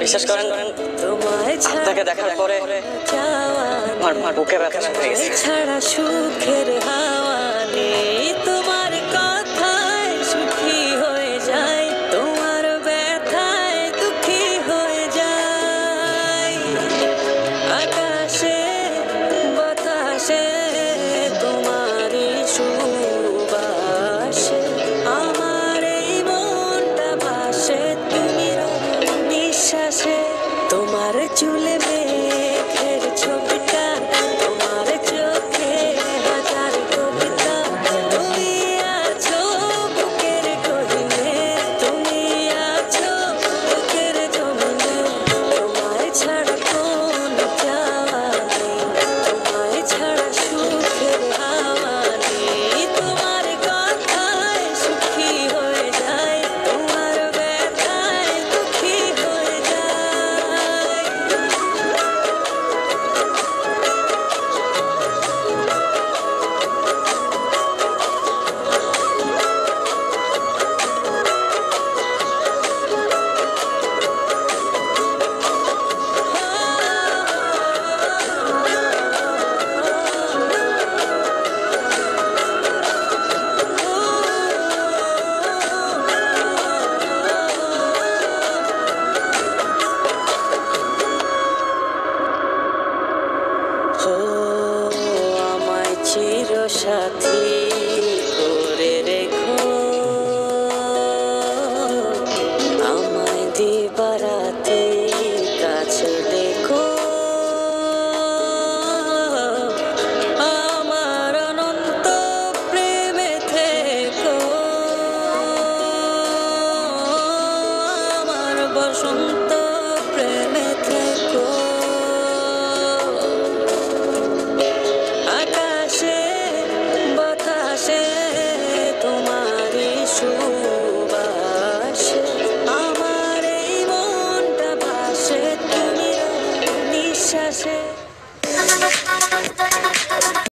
বিশ্বাস করেন আপনাকে দেখার পরে আমার বুকে ব্যথা শুরু হয়ে গেছে। ছাড়া সুখের হাওয়া নেই, তোমার কথায় সুখী হয়ে যায়, তোমার ব্যথায় দুঃখী হয়ে যায়। আকাশে বাতাসে তোমারই সুবাসে আমার এই মনটা ভাসে, তুমি নিঃশ্বাসে। তোমার চুলে মেঘের ছবিটা